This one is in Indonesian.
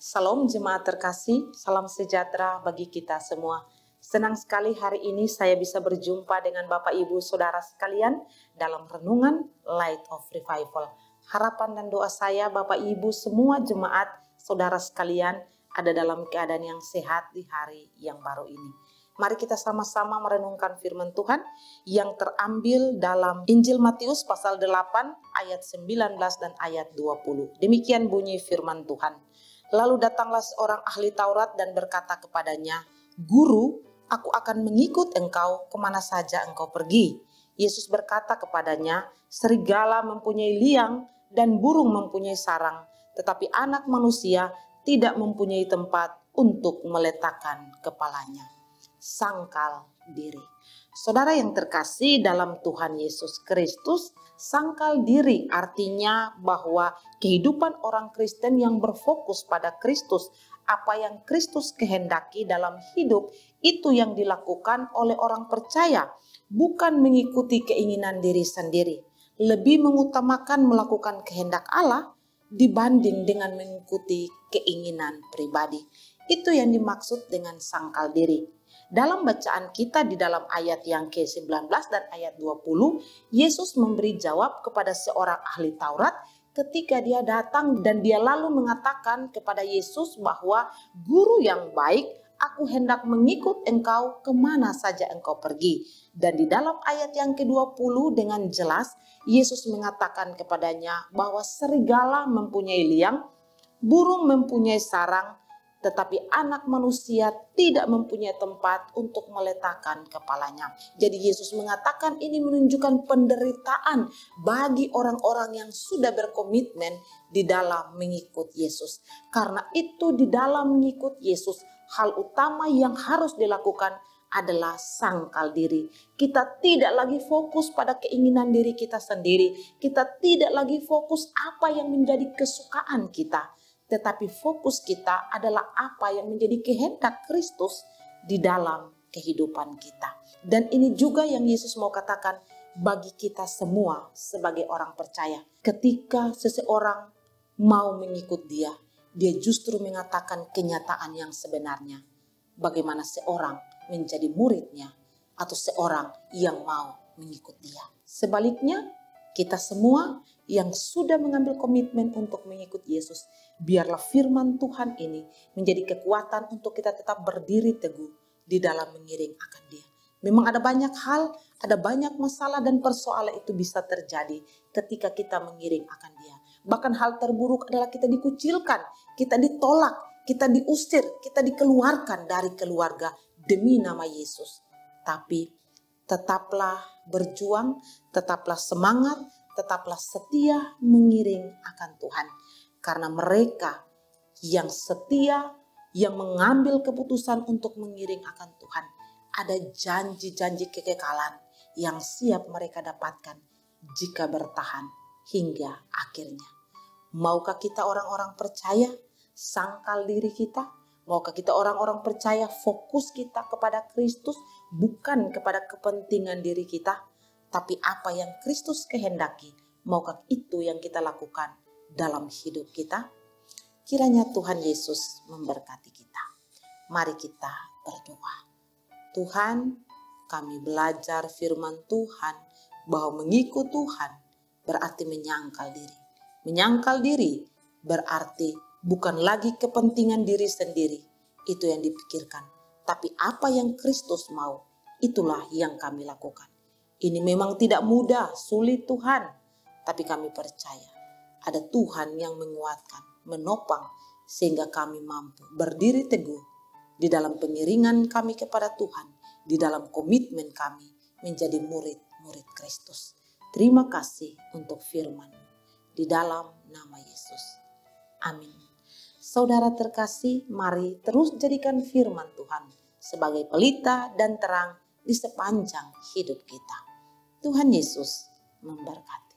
Salam jemaat terkasih, salam sejahtera bagi kita semua. Senang sekali hari ini saya bisa berjumpa dengan Bapak Ibu Saudara sekalian dalam renungan Light of Revival. Harapan dan doa saya Bapak Ibu semua jemaat saudara sekalian ada dalam keadaan yang sehat di hari yang baru ini. Mari kita sama-sama merenungkan firman Tuhan yang terambil dalam Injil Matius pasal 8 ayat 19 dan ayat 20. Demikian bunyi firman Tuhan. Lalu datanglah seorang ahli Taurat dan berkata kepadanya, "Guru, aku akan mengikut engkau kemana saja engkau pergi." Yesus berkata kepadanya, "Serigala mempunyai liang dan burung mempunyai sarang, tetapi anak manusia tidak mempunyai tempat untuk meletakkan kepalanya." Sangkal diri. Saudara yang terkasih dalam Tuhan Yesus Kristus, sangkal diri artinya bahwa kehidupan orang Kristen yang berfokus pada Kristus, apa yang Kristus kehendaki dalam hidup, itu yang dilakukan oleh orang percaya, bukan mengikuti keinginan diri sendiri. Lebih mengutamakan melakukan kehendak Allah dibanding dengan mengikuti keinginan pribadi. Itu yang dimaksud dengan sangkal diri. Dalam bacaan kita di dalam ayat yang ke-19 dan ayat 20, Yesus memberi jawab kepada seorang ahli Taurat ketika dia datang dan dia lalu mengatakan kepada Yesus bahwa, "Guru yang baik, aku hendak mengikut engkau kemana saja engkau pergi." Dan di dalam ayat yang ke-20 dengan jelas, Yesus mengatakan kepadanya bahwa serigala mempunyai liang, burung mempunyai sarang, tetapi anak manusia tidak mempunyai tempat untuk meletakkan kepalanya. Jadi Yesus mengatakan ini menunjukkan penderitaan bagi orang-orang yang sudah berkomitmen di dalam mengikut Yesus. Karena itu di dalam mengikut Yesus, hal utama yang harus dilakukan adalah sangkal diri. Kita tidak lagi fokus pada keinginan diri kita sendiri. Kita tidak lagi fokus apa yang menjadi kesukaan kita. Tetapi fokus kita adalah apa yang menjadi kehendak Kristus di dalam kehidupan kita. Dan ini juga yang Yesus mau katakan bagi kita semua sebagai orang percaya. Ketika seseorang mau mengikut dia justru mengatakan kenyataan yang sebenarnya. Bagaimana seorang menjadi muridnya atau seorang yang mau mengikut dia. Sebaliknya, kita semua yang sudah mengambil komitmen untuk mengikut Yesus, biarlah firman Tuhan ini menjadi kekuatan untuk kita tetap berdiri teguh di dalam mengiring akan Dia. Memang ada banyak hal, ada banyak masalah dan persoalan itu bisa terjadi ketika kita mengiring akan Dia. Bahkan hal terburuk adalah kita dikucilkan, kita ditolak, kita diusir, kita dikeluarkan dari keluarga demi nama Yesus. Tapi tetaplah berjuang, tetaplah semangat, tetaplah setia mengiring akan Tuhan. Karena mereka yang setia, yang mengambil keputusan untuk mengiring akan Tuhan, ada janji-janji kekekalan yang siap mereka dapatkan jika bertahan hingga akhirnya. Maukah kita orang-orang percaya sangkal diri kita? Maukah kita orang-orang percaya fokus kita kepada Kristus, bukan kepada kepentingan diri kita? Tapi apa yang Kristus kehendaki, maukah itu yang kita lakukan dalam hidup kita? Kiranya Tuhan Yesus memberkati kita. Mari kita berdoa. Tuhan, kami belajar firman Tuhan bahwa mengikut Tuhan berarti menyangkal diri. Menyangkal diri berarti bukan lagi kepentingan diri sendiri, itu yang dipikirkan. Tapi apa yang Kristus mau, itulah yang kami lakukan. Ini memang tidak mudah, sulit Tuhan. Tapi kami percaya ada Tuhan yang menguatkan, menopang sehingga kami mampu berdiri teguh di dalam pengiringan kami kepada Tuhan, di dalam komitmen kami menjadi murid-murid Kristus. Terima kasih untuk firman di dalam nama Yesus. Amin. Saudara terkasih, mari terus jadikan firman Tuhan sebagai pelita dan terang di sepanjang hidup kita. Tuhan Yesus memberkati.